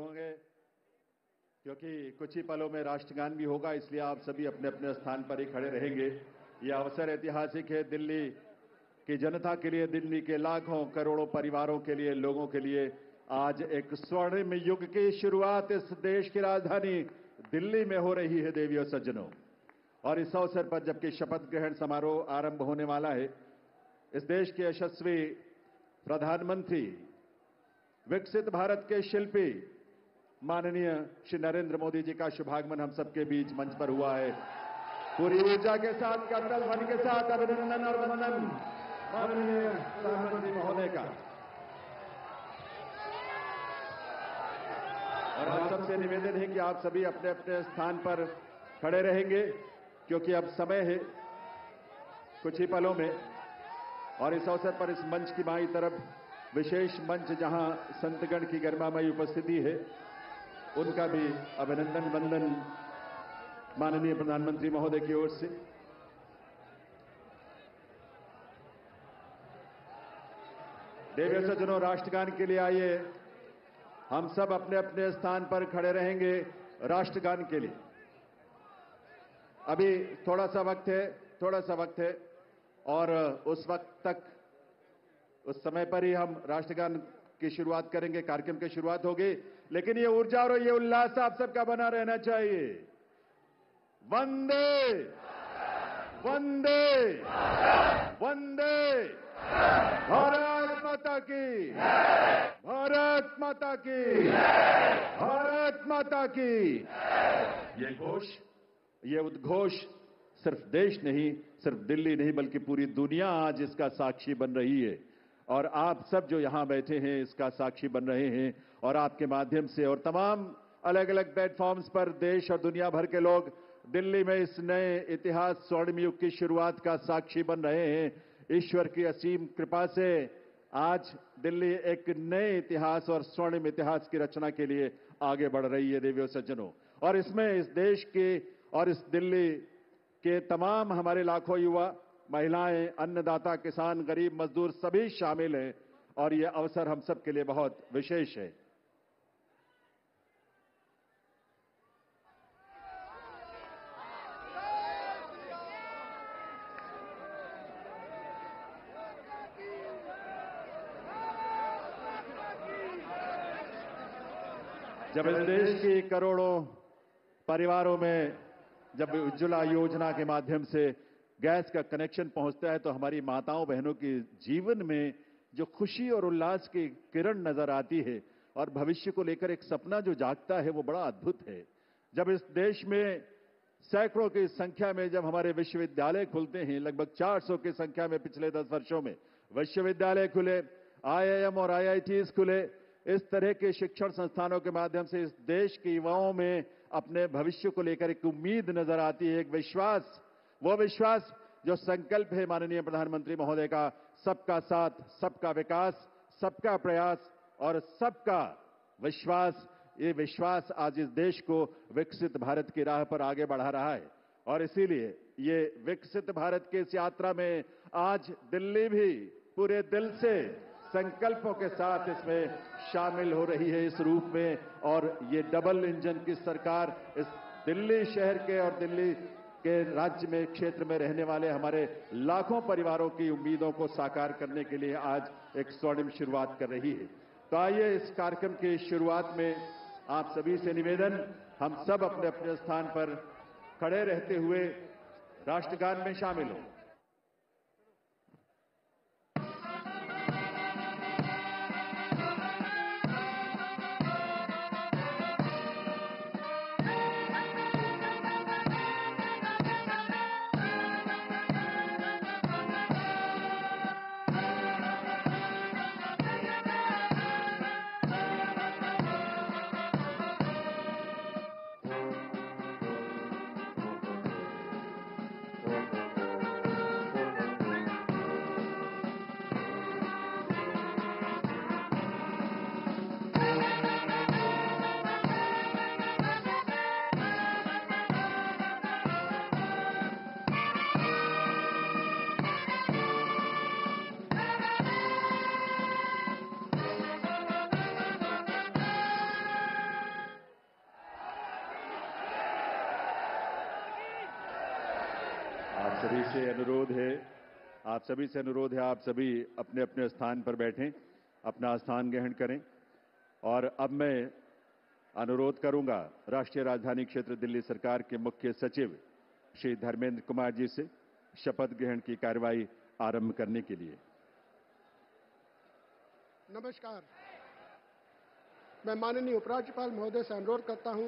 होंगे, क्योंकि कुछ ही पलों में राष्ट्रगान भी होगा, इसलिए आप सभी अपने अपने स्थान पर ही खड़े रहेंगे। यह अवसर ऐतिहासिक है दिल्ली की जनता के लिए, दिल्ली के लाखों करोड़ों परिवारों के लिए, लोगों के लिए। आज एक स्वर्णिम युग की शुरुआत इस देश की राजधानी दिल्ली में हो रही है देवियों सज्जनों। और इस अवसर पर जबकि शपथ ग्रहण समारोह आरंभ होने वाला है, इस देश के यशस्वी प्रधानमंत्री, विकसित भारत के शिल्पी माननीय श्री नरेंद्र मोदी जी का शुभागमन हम सबके बीच मंच पर हुआ है। पूरी ऊर्जा के साथ, करतल ध्वनि के साथ अभिनंदन और वंदन माननीय प्रधानमंत्री महोदय का। और आप सबसे निवेदन है कि आप सभी अपने अपने स्थान पर खड़े रहेंगे, क्योंकि अब समय है कुछ ही पलों में। और इस अवसर पर इस मंच की बाईं तरफ विशेष मंच, जहां संतगण की गरिमामयी उपस्थिति है, उनका भी अभिनंदन वंदन माननीय प्रधानमंत्री महोदय की ओर से। देवियों सज्जनों, राष्ट्रगान के लिए आइए, हम सब अपने अपने स्थान पर खड़े रहेंगे राष्ट्रगान के लिए। अभी थोड़ा सा वक्त है और उस वक्त तक, उस समय पर ही हम राष्ट्रगान की शुरुआत करेंगे, कार्यक्रम की शुरुआत होगी। लेकिन ये ऊर्जा और ये उल्लास आप सबका बना रहना चाहिए। वंदे वंदे वंदे, भारत माता की, भारत माता की, भारत माता की। ये घोष, ये उद्घोष सिर्फ देश नहीं, सिर्फ दिल्ली नहीं, बल्कि पूरी दुनिया आज इसका साक्षी बन रही है। और आप सब जो यहां बैठे हैं इसका साक्षी बन रहे हैं। और आपके माध्यम से और तमाम अलग अलग प्लेटफॉर्म्स पर देश और दुनिया भर के लोग दिल्ली में इस नए इतिहास, स्वर्णिम युग की शुरुआत का साक्षी बन रहे हैं। ईश्वर की असीम कृपा से आज दिल्ली एक नए इतिहास और स्वर्णिम इतिहास की रचना के लिए आगे बढ़ रही है देवियों सज्जनों। और इसमें इस देश के और इस दिल्ली के तमाम हमारे लाखों युवा, महिलाएं, अन्नदाता, किसान, गरीब, मजदूर सभी शामिल हैं। और यह अवसर हम सब के लिए बहुत विशेष है। जब इस देश की करोड़ों परिवारों में जब उज्ज्वला योजना के माध्यम से गैस का कनेक्शन पहुंचता है, तो हमारी माताओं बहनों के जीवन में जो खुशी और उल्लास की किरण नजर आती है और भविष्य को लेकर एक सपना जो जागता है, वो बड़ा अद्भुत है। जब इस देश में सैकड़ों की संख्या में जब हमारे विश्वविद्यालय खुलते हैं, लगभग 400 की संख्या में पिछले 10 वर्षों में विश्वविद्यालय खुले, IIM और IITs खुले, इस तरह के शिक्षण संस्थानों के माध्यम से इस देश के युवाओं में अपने भविष्य को लेकर एक उम्मीद नजर आती है, एक विश्वास। वो विश्वास जो संकल्प है माननीय प्रधानमंत्री महोदय का, सबका साथ, सबका विकास, सबका प्रयास और सबका विश्वास। ये विश्वास आज इस देश को विकसित भारत की राह पर आगे बढ़ा रहा है। और इसीलिए ये विकसित भारत की इस यात्रा में आज दिल्ली भी पूरे दिल से संकल्पों के साथ इसमें शामिल हो रही है इस रूप में। और ये डबल इंजन की सरकार इस दिल्ली शहर के और दिल्ली के राज्य में, क्षेत्र में रहने वाले हमारे लाखों परिवारों की उम्मीदों को साकार करने के लिए आज एक स्वर्णिम शुरुआत कर रही है। तो आइए इस कार्यक्रम की शुरुआत में आप सभी से निवेदन, हम सब अपने अपने स्थान पर खड़े रहते हुए राष्ट्रगान में शामिल हों। सभी से अनुरोध है आप सभी अपने अपने स्थान पर बैठें, अपना स्थान ग्रहण करें। और अब मैं अनुरोध करूंगा राष्ट्रीय राजधानी क्षेत्र दिल्ली सरकार के मुख्य सचिव श्री धर्मेंद्र कुमार जी से शपथ ग्रहण की कार्यवाही आरंभ करने के लिए। नमस्कार। मैं माननीय उपराज्यपाल महोदय से अनुरोध करता हूं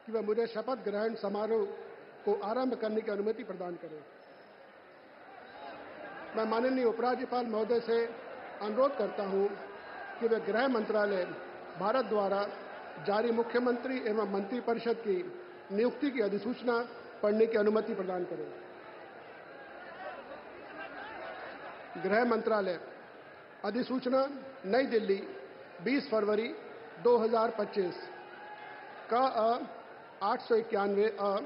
कि वह मुझे शपथ ग्रहण समारोह को आरंभ करने की अनुमति प्रदान करें। मैं माननीय उपराज्यपाल महोदय से अनुरोध करता हूं कि वे गृह मंत्रालय भारत द्वारा जारी मुख्यमंत्री एवं मंत्रिपरिषद की नियुक्ति की अधिसूचना पढ़ने की अनुमति प्रदान करें। गृह मंत्रालय अधिसूचना नई दिल्ली 20 फरवरी 2025 का 891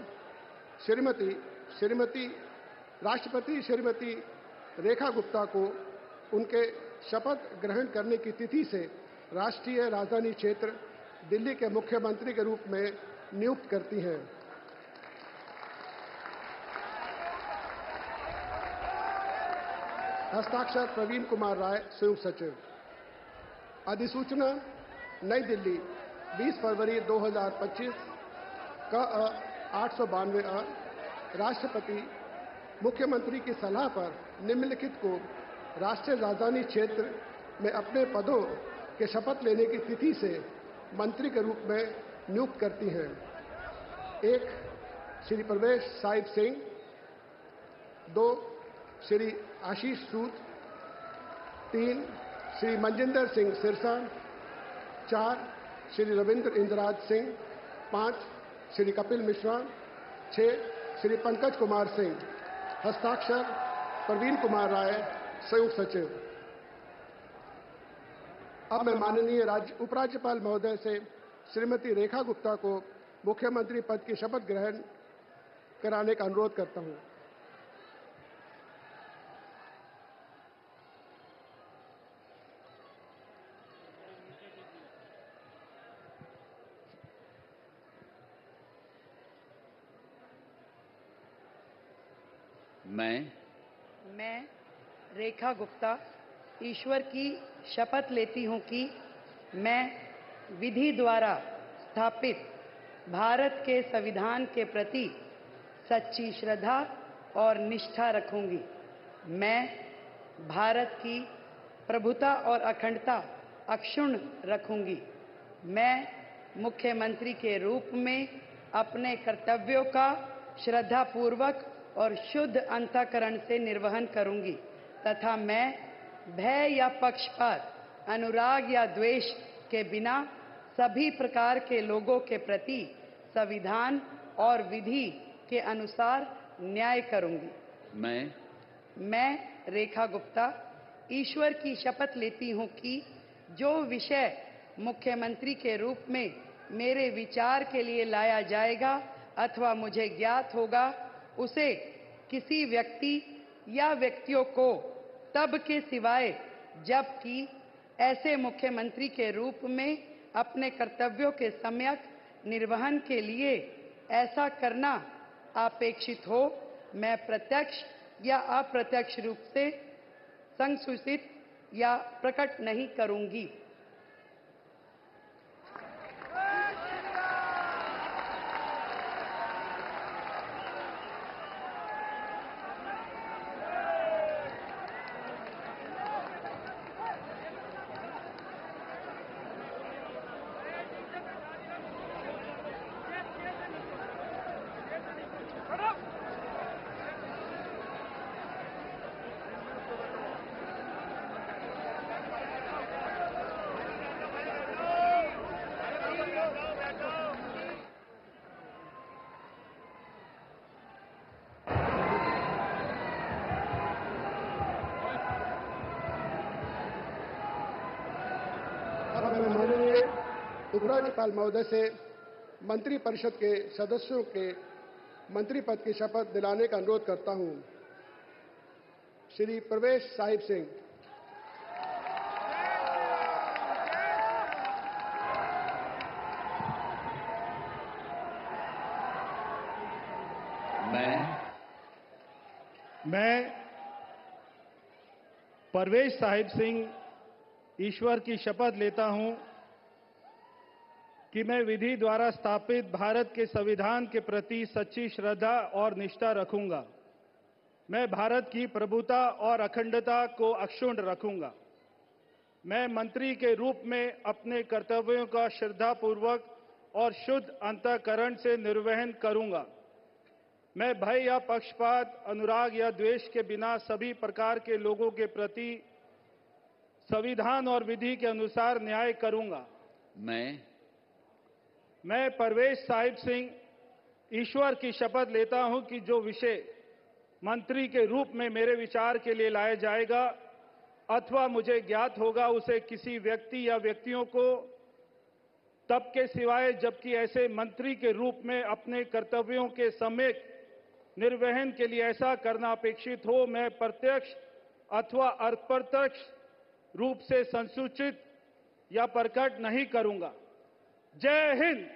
श्रीमती राष्ट्रपति श्रीमती रेखा गुप्ता को उनके शपथ ग्रहण करने की तिथि से राष्ट्रीय राजधानी क्षेत्र दिल्ली के मुख्यमंत्री के रूप में नियुक्त करती है। हस्ताक्षर प्रवीण कुमार राय, संयुक्त सचिव। अधिसूचना नई दिल्ली 20 फरवरी 2025 का 892 राष्ट्रपति मुख्यमंत्री की सलाह पर निम्नलिखित को राष्ट्रीय राजधानी क्षेत्र में अपने पदों के शपथ लेने की तिथि से मंत्री के रूप में नियुक्त करती हैं। 1 श्री प्रवेश साहिब सिंह, 2 श्री आशीष सूद, 3 श्री मनजिंदर सिंह सिरसा, 4 श्री रविंद्र इंद्रराज सिंह, 5 श्री कपिल मिश्रा, 6 श्री पंकज कुमार सिंह। हस्ताक्षर प्रवीण कुमार राय, संयुक्त सचिव। अब मैं माननीय उपराज्यपाल महोदय से श्रीमती रेखा गुप्ता को मुख्यमंत्री पद की शपथ ग्रहण कराने का अनुरोध करता हूं। मैं रेखा गुप्ता ईश्वर की शपथ लेती हूं कि मैं विधि द्वारा स्थापित भारत के संविधान के प्रति सच्ची श्रद्धा और निष्ठा रखूंगी। मैं भारत की प्रभुता और अखंडता अक्षुण्ण रखूंगी। मैं मुख्यमंत्री के रूप में अपने कर्तव्यों का श्रद्धापूर्वक और शुद्ध अंतःकरण से निर्वहन करूंगी तथा मैं भय या पक्षपात, अनुराग या द्वेष के बिना सभी प्रकार के लोगों के प्रति संविधान और विधि के अनुसार न्याय करूंगी। मैं रेखा गुप्ता ईश्वर की शपथ लेती हूं कि जो विषय मुख्यमंत्री के रूप में मेरे विचार के लिए लाया जाएगा अथवा मुझे ज्ञात होगा, उसे किसी व्यक्ति या व्यक्तियों को तब के सिवाय जबकि ऐसे मुख्यमंत्री के रूप में अपने कर्तव्यों के सम्यक निर्वहन के लिए ऐसा करना अपेक्षित हो, मैं प्रत्यक्ष या अप्रत्यक्ष रूप से संसूचित या प्रकट नहीं करूंगी। माननीय उपराज्यपाल महोदय से मंत्रिपरिषद के सदस्यों के मंत्री पद की शपथ दिलाने का अनुरोध करता हूं। श्री प्रवेश साहिब सिंह, मैं परवेज साहिब सिंह ईश्वर की शपथ लेता हूं कि मैं विधि द्वारा स्थापित भारत के संविधान के प्रति सच्ची श्रद्धा और निष्ठा रखूंगा। मैं भारत की प्रभुता और अखंडता को अक्षुण्ण रखूंगा। मैं मंत्री के रूप में अपने कर्तव्यों का श्रद्धापूर्वक और शुद्ध अंतःकरण से निर्वहन करूंगा। मैं भय या पक्षपात, अनुराग या द्वेष के बिना सभी प्रकार के लोगों के प्रति संविधान और विधि के अनुसार न्याय करूंगा। मैं परवेज साहिब सिंह ईश्वर की शपथ लेता हूं कि जो विषय मंत्री के रूप में मेरे विचार के लिए लाया जाएगा अथवा मुझे ज्ञात होगा, उसे किसी व्यक्ति या व्यक्तियों को तब के सिवाय जबकि ऐसे मंत्री के रूप में अपने कर्तव्यों के सम्यक निर्वहन के लिए ऐसा करना अपेक्षित हो, मैं प्रत्यक्ष अथवा अप्रत्यक्ष रूप से संसूचित या प्रकट नहीं करूंगा। जय हिंद।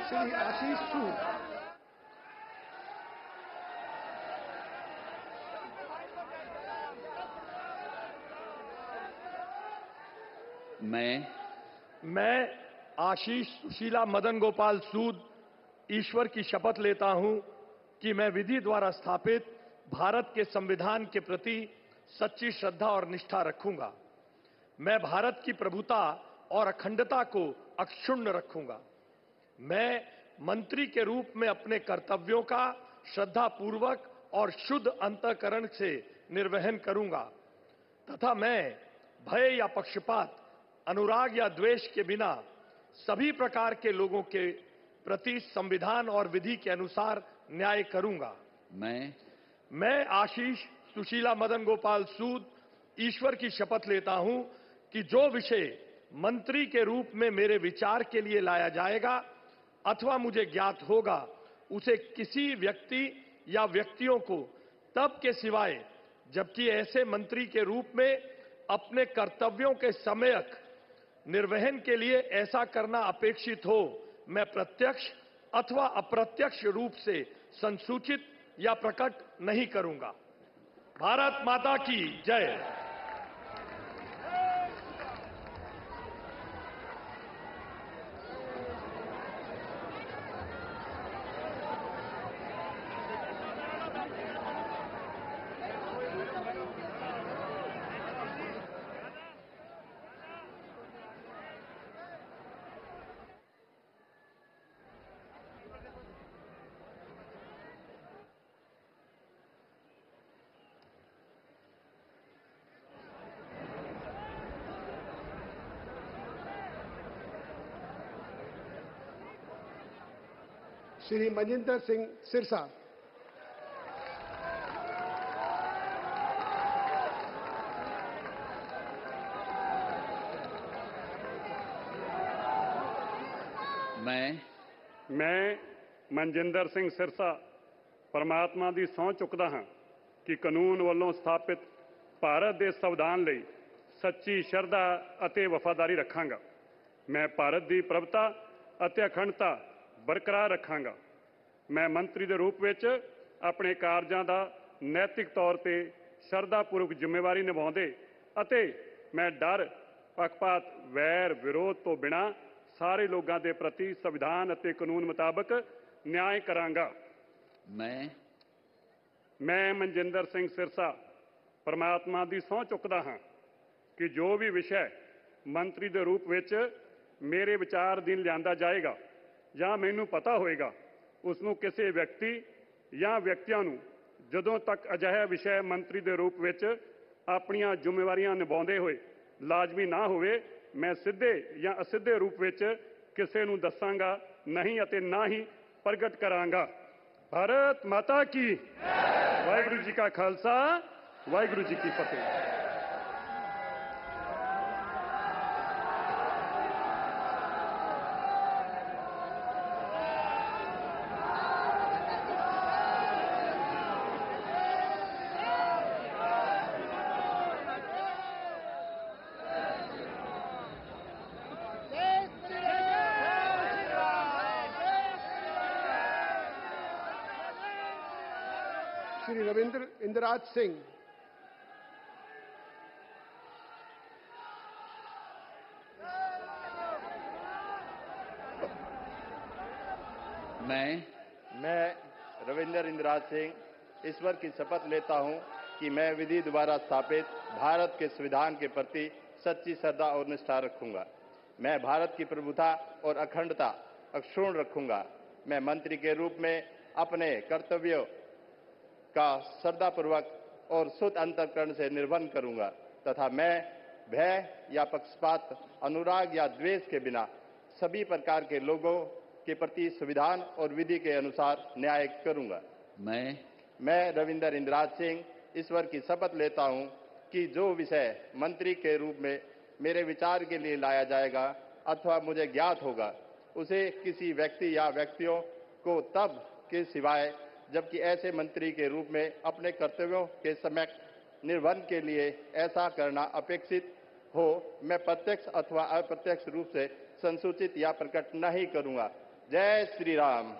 श्री आशीष सूद। मैं आशीष सुशीला मदन गोपाल सूद ईश्वर की शपथ लेता हूं कि मैं विधि द्वारा स्थापित भारत के संविधान के प्रति सच्ची श्रद्धा और निष्ठा रखूंगा। मैं भारत की प्रभुता और अखंडता को अक्षुण्ण रखूंगा। मैं मंत्री के रूप में अपने कर्तव्यों का श्रद्धापूर्वक और शुद्ध अंतःकरण से निर्वहन करूंगा तथा मैं भय या पक्षपात, अनुराग या द्वेष के बिना सभी प्रकार के लोगों के प्रति संविधान और विधि के अनुसार न्याय करूंगा। मैं आशीष सुशीला मदन गोपाल सूद ईश्वर की शपथ लेता हूं कि जो विषय मंत्री के रूप में मेरे विचार के लिए लाया जाएगा अथवा मुझे ज्ञात होगा, उसे किसी व्यक्ति या व्यक्तियों को तब के सिवाय जबकि ऐसे मंत्री के रूप में अपने कर्तव्यों के सम्यक निर्वहन के लिए ऐसा करना अपेक्षित हो, मैं प्रत्यक्ष अथवा अप्रत्यक्ष रूप से संसूचित या प्रकट नहीं करूंगा। भारत माता की जय। श्री मनजिंदर सिंह सिरसा। मैं मनजिंदर सिंह सिरसा परमात्मा ਦੀ ਸਹੁੰ ਚੁੱਕਦਾ ਹਾਂ ਕਿ ਕਾਨੂੰਨ ਵੱਲੋਂ ਸਥਾਪਿਤ ਭਾਰਤ ਦੇ ਸੰਵਿਧਾਨ ਲਈ ਸੱਚੀ ਸ਼ਰਧਾ ਅਤੇ ਵਫਾਦਾਰੀ ਰੱਖਾਂਗਾ। ਮੈਂ ਭਾਰਤ ਦੀ ਪ੍ਰਭੁਤਾ ਅਤੇ ਅਖੰਡਤਾ ਬਰਕਰਾਰ ਰੱਖਾਂਗਾ। ਮੈਂ ਮੰਤਰੀ ਦੇ ਰੂਪ ਵਿੱਚ ਆਪਣੇ ਕਾਰਜਾਂ ਦਾ ਨੈਤਿਕ ਤੌਰ ਤੇ ਸ਼ਰਧਾਪੂਰਵਕ ਜ਼ਿੰਮੇਵਾਰੀ ਨਿਭਾਉਂਦੇ ਅਤੇ ਮੈਂ ਡਰ, ਪੱਖਪਾਤ, ਵੈਰ, ਵਿਰੋਧ ਤੋਂ ਬਿਨਾਂ ਸਾਰੇ ਲੋਕਾਂ ਦੇ ਪ੍ਰਤੀ ਸੰਵਿਧਾਨ ਅਤੇ ਕਾਨੂੰਨ ਮੁਤਾਬਕ ਨਿਆਂ ਕਰਾਂਗਾ। ਮੈਂ ਮਨਜਿੰਦਰ ਸਿੰਘ ਸਿਰਸਾ ਪਰਮਾਤਮਾ ਦੀ ਸਹੁੰ ਚੁੱਕਦਾ ਹਾਂ ਕਿ ਜੋ ਵੀ ਵਿਸ਼ਾ ਮੰਤਰੀ ਦੇ ਰੂਪ ਵਿੱਚ ਮੇਰੇ ਵਿਚਾਰ ਅਧੀਨ ਲਿਆਂਦਾ ਜਾਏਗਾ ਜਾਂ ਮੈਨੂੰ ਪਤਾ ਹੋਏਗਾ, ਉਸ ਨੂੰ ਕਿਸੇ ਵਿਅਕਤੀ ਜਾਂ ਵਿਅਕਤੀਆਂ ਨੂੰ ਜਦੋਂ ਤੱਕ ਅਜਿਹਾ ਵਿਸ਼ਾ ਮੰਤਰੀ ਦੇ ਰੂਪ ਵਿੱਚ ਆਪਣੀਆਂ ਜ਼ਿੰਮੇਵਾਰੀਆਂ ਨਿਭਾਉਂਦੇ ਹੋਏ ਲਾਜ਼ਮੀ ਨਾ ਹੋਵੇ, ਮੈਂ ਸਿੱਧੇ ਜਾਂ ਅਸਿੱਧੇ ਰੂਪ ਵਿੱਚ ਕਿਸੇ ਨੂੰ ਦੱਸਾਂਗਾ ਨਹੀਂ ਅਤੇ ਨਾ ਹੀ ਪ੍ਰਗਟ ਕਰਾਂਗਾ। भारत माता की वाहिगुरु जी का खालसा वाहिगुरु जी की फतेह। श्री रविंद्र इंदिराज सिंह। मैं रविंद्र इंदिराज सिंह ईश्वर की शपथ लेता हूं कि मैं विधि द्वारा स्थापित भारत के संविधान के प्रति सच्ची श्रद्धा और निष्ठा रखूंगा। मैं भारत की प्रभुता और अखंडता अक्षुण्ण रखूंगा। मैं मंत्री के रूप में अपने कर्तव्यों का श्रद्धापूर्वक और शुद्ध अंतःकरण से निर्वहन करूंगा तथा मैं भय या पक्षपात, अनुराग या द्वेष के बिना सभी प्रकार के लोगों के प्रति संविधान और विधि के अनुसार न्याय करूंगा। मैं रविंद्र इंदिराज सिंह ईश्वर की शपथ लेता हूं कि जो विषय मंत्री के रूप में मेरे विचार के लिए लाया जाएगा अथवा मुझे ज्ञात होगा, उसे किसी व्यक्ति या व्यक्तियों को तब के सिवाय जबकि ऐसे मंत्री के रूप में अपने कर्तव्यों के सम्यक निर्वहन के लिए ऐसा करना अपेक्षित हो, मैं प्रत्यक्ष अथवा अप्रत्यक्ष रूप से संसूचित या प्रकट नहीं करूंगा। जय श्री राम।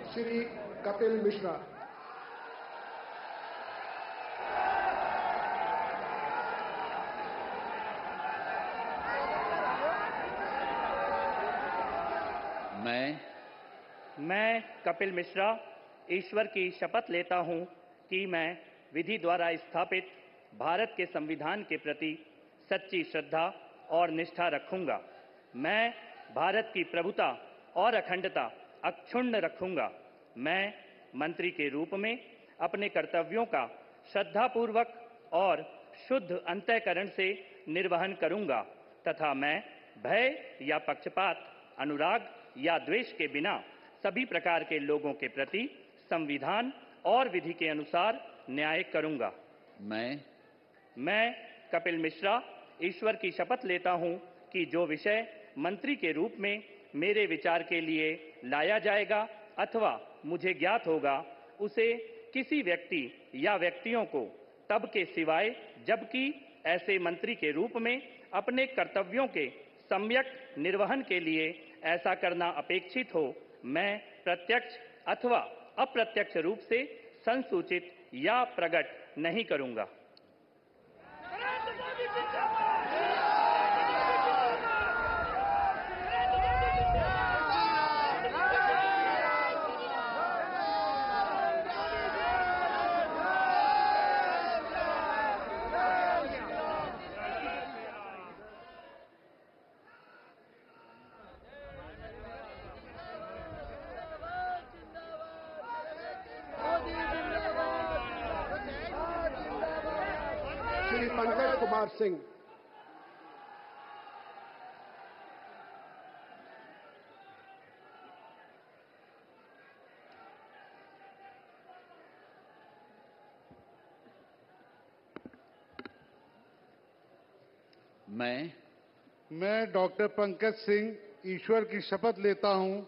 श्री कपिल मिश्रा। मैं कपिल मिश्रा ईश्वर की शपथ लेता हूं कि मैं विधि द्वारा स्थापित भारत के संविधान के प्रति सच्ची श्रद्धा और निष्ठा रखूंगा। मैं भारत की प्रभुता और अखंडता अक्षुण्ण रखूंगा। मैं मंत्री के रूप में अपने कर्तव्यों का श्रद्धापूर्वक और शुद्ध अंतःकरण से निर्वहन करूंगा तथा मैं भय या पक्षपात, अनुराग या द्वेष के बिना सभी प्रकार के लोगों के प्रति संविधान और विधि के अनुसार न्याय करूंगा। मैं कपिल मिश्रा ईश्वर की शपथ लेता हूं कि जो विषय मंत्री के रूप में मेरे विचार के लिए लाया जाएगा अथवा मुझे ज्ञात होगा, उसे किसी व्यक्ति या व्यक्तियों को तब के सिवाय जबकि ऐसे मंत्री के रूप में अपने कर्तव्यों के सम्यक निर्वहन के लिए ऐसा करना अपेक्षित हो, मैं प्रत्यक्ष अथवा अप्रत्यक्ष रूप से संसूचित या प्रकट नहीं करूंगा। श्री पंकज कुमार सिंह। मैं डॉक्टर पंकज सिंह ईश्वर की शपथ लेता हूं,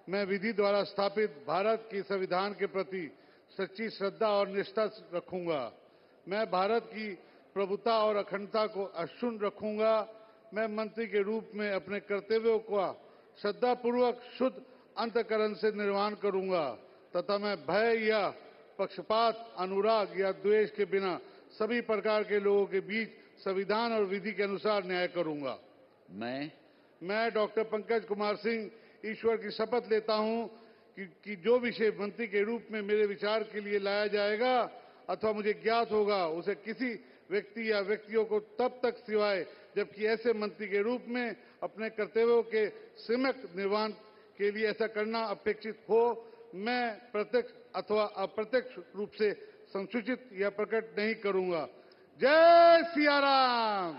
मैं विधि द्वारा स्थापित भारत के संविधान के प्रति सच्ची श्रद्धा और निष्ठा रखूंगा। मैं भारत की प्रभुता और अखंडता को अक्षुण्ण रखूंगा। मैं मंत्री के रूप में अपने कर्तव्यों का श्रद्धापूर्वक शुद्ध अंतःकरण से निर्वहन करूंगा तथा मैं भय या पक्षपात, अनुराग या द्वेष के बिना सभी प्रकार के लोगों के बीच संविधान और विधि के अनुसार न्याय करूंगा। मैं डॉक्टर पंकज कुमार सिंह ईश्वर की शपथ लेता हूं कि जो विषय मंत्री के रूप में मेरे विचार के लिए लाया जाएगा अथवा मुझे ज्ञात होगा, उसे किसी व्यक्ति या व्यक्तियों को तब तक सिवाय जबकि ऐसे मंत्री के रूप में अपने कर्तव्यों के सम्यक निर्वहन के लिए ऐसा करना अपेक्षित हो, मैं प्रत्यक्ष अथवा अप्रत्यक्ष रूप से संसूचित या प्रकट नहीं करूंगा। जय सिया राम।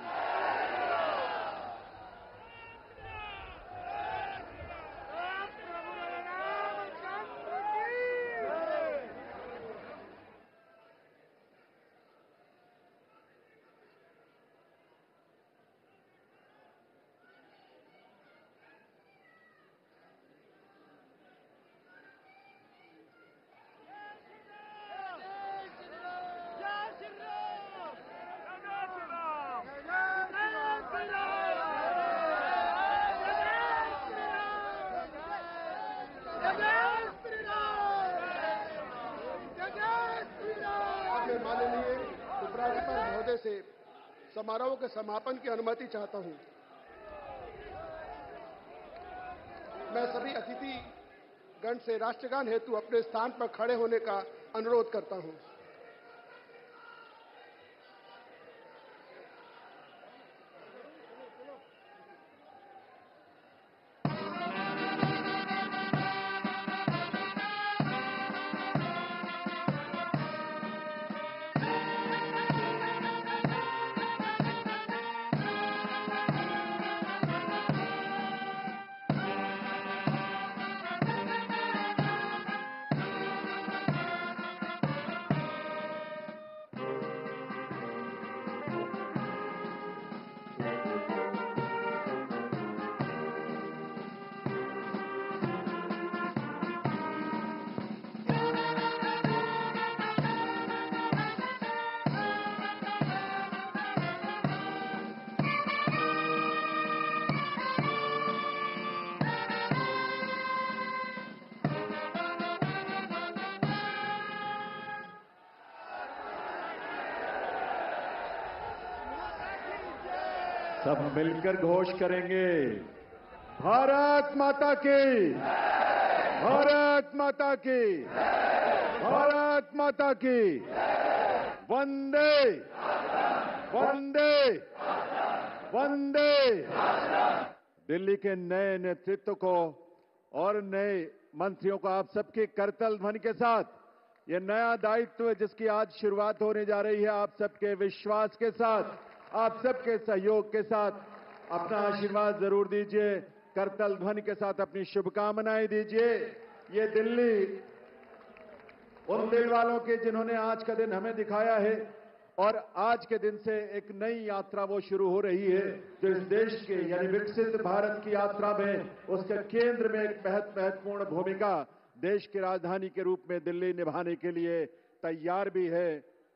माननीय उपराज्यपाल महोदय से समारोह के समापन की अनुमति चाहता हूं। मैं सभी अतिथि गण से राष्ट्रगान हेतु अपने स्थान पर खड़े होने का अनुरोध करता हूं। सब मिलकर घोष करेंगे, भारत माता की, भारत माता की, भारत माता की, वंदे वंदे वंदे। दिल्ली के नए नेतृत्व को और नए मंत्रियों को आप सबके करतल ध्वनि के साथ ये नया दायित्व जिसकी आज शुरुआत होने जा रही है, आप सबके विश्वास के साथ, आप सबके सहयोग के साथ अपना आशीर्वाद जरूर दीजिए, करतल ध्वनि के साथ अपनी शुभकामनाएं दीजिए। ये दिल्ली उन दिल वालों के जिन्होंने आज का दिन हमें दिखाया है और आज के दिन से एक नई यात्रा वो शुरू हो रही है जो इस देश के यानी विकसित भारत की यात्रा में उसके केंद्र में एक महत्वपूर्ण भूमिका देश की राजधानी के रूप में दिल्ली निभाने के लिए तैयार भी है,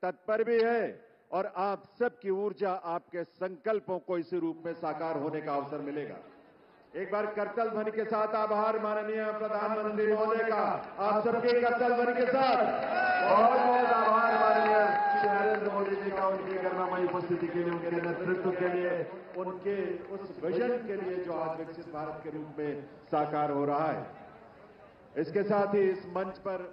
तत्पर भी है और आप सबकी ऊर्जा, आपके संकल्पों को इसी रूप में साकार होने का अवसर मिलेगा। एक बार करतल ध्वनि के साथ आभार माननीय प्रधानमंत्री महोदय का, आप सबके करतल ध्वनि के साथ बहुत बहुत आभार माननीय श्री नरेंद्र मोदी जी का, उनकी गरिमामयी उपस्थिति के लिए, उनके नेतृत्व के लिए, उनके उस विजन के लिए जो आज विकसित भारत के रूप में साकार हो रहा है। इसके साथ ही इस मंच पर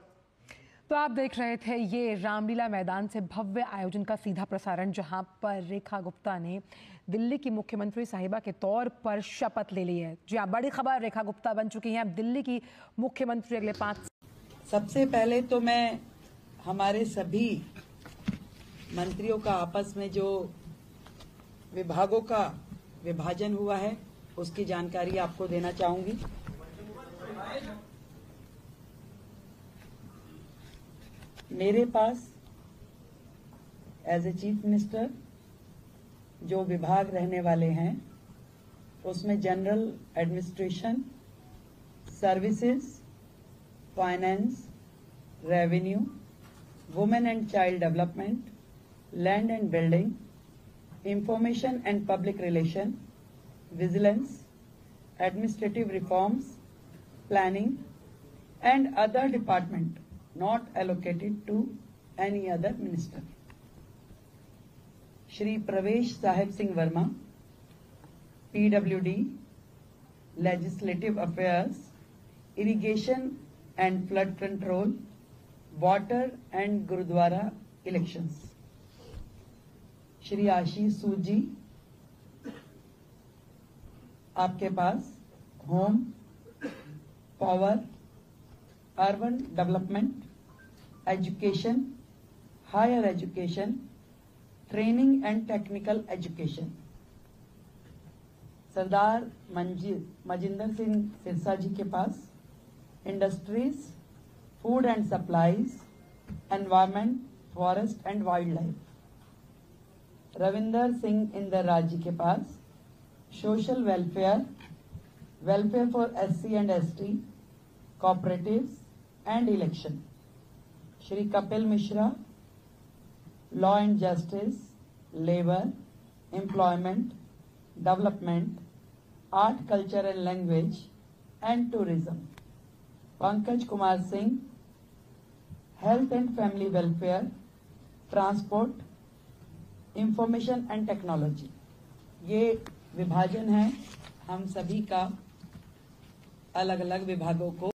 तो आप देख रहे थे ये रामलीला मैदान से भव्य आयोजन का सीधा प्रसारण, जहां पर रेखा गुप्ता ने दिल्ली की मुख्यमंत्री साहिबा के तौर पर शपथ ले ली है। जी हाँ, बड़ी खबर, रेखा गुप्ता बन चुकी हैं अब दिल्ली की मुख्यमंत्री अगले 5। सबसे पहले तो मैं हमारे सभी मंत्रियों का आपस में जो विभागों का विभाजन हुआ है उसकी जानकारी आपको देना चाहूंगी। मेरे पास एज ए चीफ मिनिस्टर जो विभाग रहने वाले हैं उसमें general administration, services, finance, revenue, women and child development, land and building, information and public relation, vigilance, administrative reforms, planning and other department not allocated to any other minister. Shri Pravesh Sahib Singh Verma, PWD, Legislative Affairs, Irrigation and flood control, water and Gurudwara elections. Shri Ashish Sood ji, आपके पास home, power, urban development, education, higher education, training and technical education. Sardar Manjinder Singh Sirsa ji के पास industries, food and supplies, environment, forest and wildlife. Ravinder Singh Inderraj ji के पास social welfare, welfare for SC and ST, cooperatives and election. Shri Kapil Mishra, law and justice, labour, employment, development, art, culture and language and tourism. Pankaj Kumar Singh, health and family welfare, transport, information and technology. ये विभाजन है हम सभी का अलग अलग विभागों को